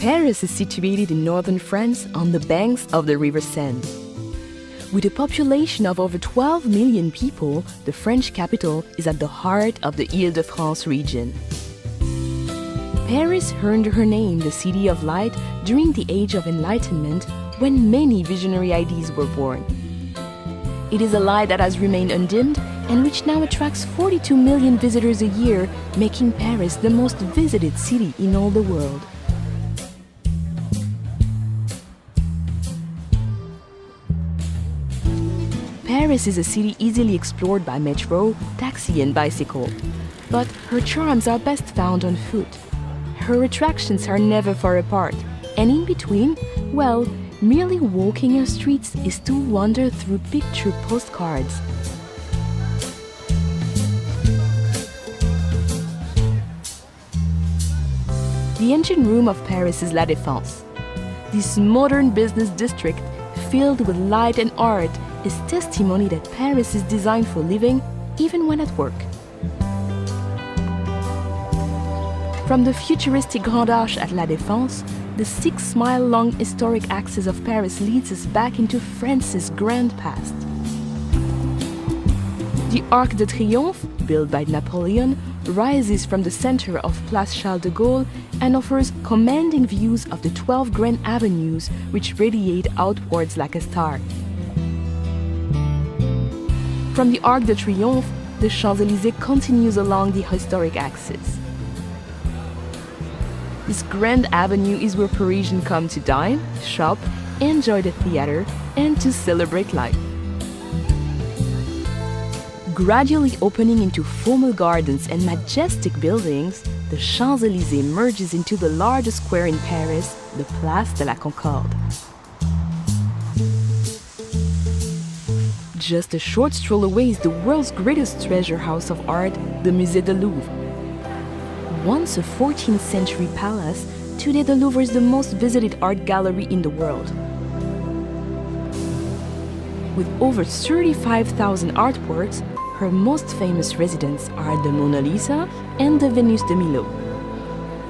Paris is situated in northern France on the banks of the River Seine. With a population of over 12 million people, the French capital is at the heart of the Île-de-France region. Paris earned her name the City of Light during the Age of Enlightenment, when many visionary ideas were born. It is a light that has remained undimmed and which now attracts 42 million visitors a year, making Paris the most visited city in all the world. Paris is a city easily explored by metro, taxi and bicycle, but her charms are best found on foot. Her attractions are never far apart, and in between, well, merely walking her streets is to wander through picture postcards. The engine room of Paris is La Défense. This modern business district, filled with light and art, is testimony that Paris is designed for living, even when at work. From the futuristic Grand Arche at La Défense, the 6-mile-long historic axis of Paris leads us back into France's grand past. The Arc de Triomphe, built by Napoleon, rises from the center of Place Charles de Gaulle and offers commanding views of the 12 grand avenues which radiate outwards like a star. From the Arc de Triomphe, the Champs-Élysées continues along the historic axis. This grand avenue is where Parisians come to dine, shop, enjoy the theater, and to celebrate life. Gradually opening into formal gardens and majestic buildings, the Champs-Élysées merges into the largest square in Paris, the Place de la Concorde. Just a short stroll away is the world's greatest treasure house of art, the Musée du Louvre. Once a 14th century palace, today the Louvre is the most visited art gallery in the world. With over 35,000 artworks, her most famous residents are the Mona Lisa and the Venus de Milo.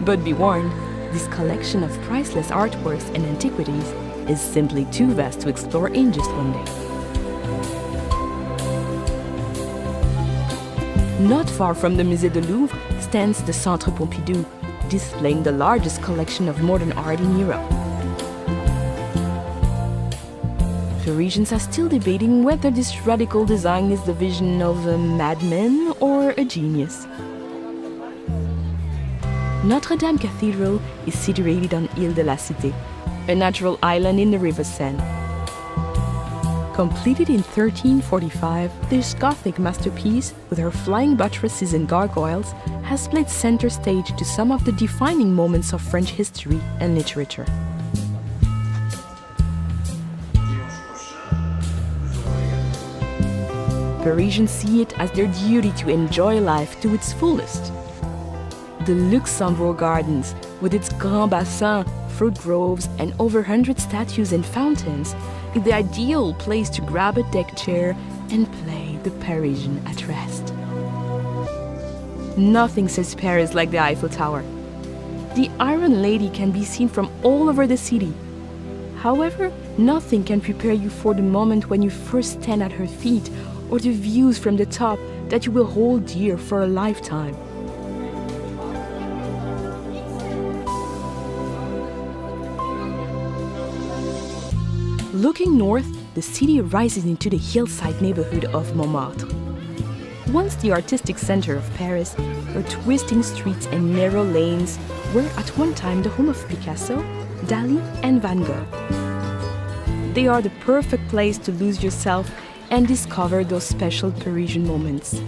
But be warned, this collection of priceless artworks and antiquities is simply too vast to explore in just one day. Not far from the Musée du Louvre stands the Centre Pompidou, displaying the largest collection of modern art in Europe. Parisians are still debating whether this radical design is the vision of a madman or a genius. Notre Dame Cathedral is situated on Île de la Cité, a natural island in the River Seine. Completed in 1345, this Gothic masterpiece, with her flying buttresses and gargoyles, has played center stage to some of the defining moments of French history and literature. Parisians see it as their duty to enjoy life to its fullest. The Luxembourg Gardens, with its Grand Bassin, fruit groves, and over 100 statues and fountains, is the ideal place to grab a deck chair and play the Parisian at rest. Nothing says Paris like the Eiffel Tower. The Iron Lady can be seen from all over the city. However, nothing can prepare you for the moment when you first stand at her feet, or the views from the top that you will hold dear for a lifetime. Looking north, the city rises into the hillside neighborhood of Montmartre. Once the artistic center of Paris, her twisting streets and narrow lanes were at one time the home of Picasso, Dali, and Van Gogh. They are the perfect place to lose yourself and discover those special Parisian moments.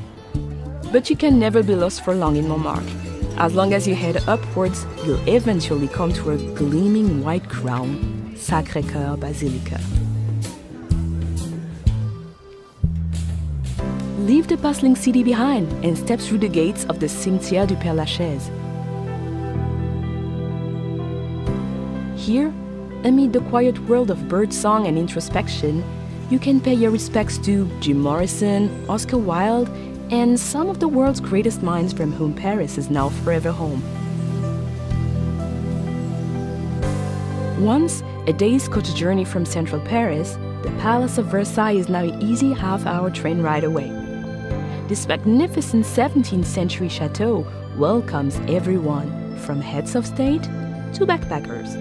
But you can never be lost for long in Montmartre. As long as you head upwards, you'll eventually come to a gleaming white crown, Sacré-Cœur Basilica. Leave the bustling city behind and step through the gates of the Cimetière du Père-Lachaise. Here, amid the quiet world of birdsong and introspection, you can pay your respects to Jim Morrison, Oscar Wilde, and some of the world's greatest minds from whom Paris is now forever home. Once a day's coach journey from central Paris, the Palace of Versailles is now an easy half-hour train ride away. This magnificent 17th century chateau welcomes everyone, from heads of state to backpackers.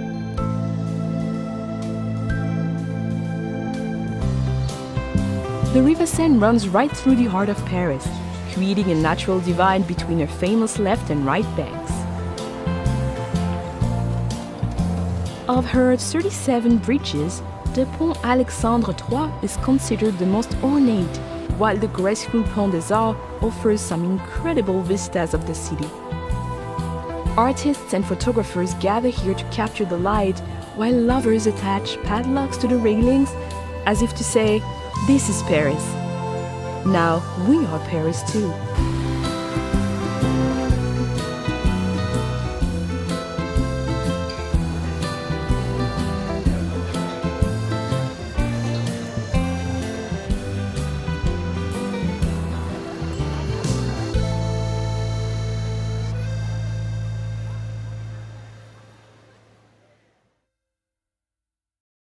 The River Seine runs right through the heart of Paris, creating a natural divide between her famous left and right banks. Of her 37 bridges, the Pont Alexandre III is considered the most ornate, while the graceful Pont des Arts offers some incredible vistas of the city. Artists and photographers gather here to capture the light, while lovers attach padlocks to the railings, as if to say, "This is Paris. Now we are Paris too."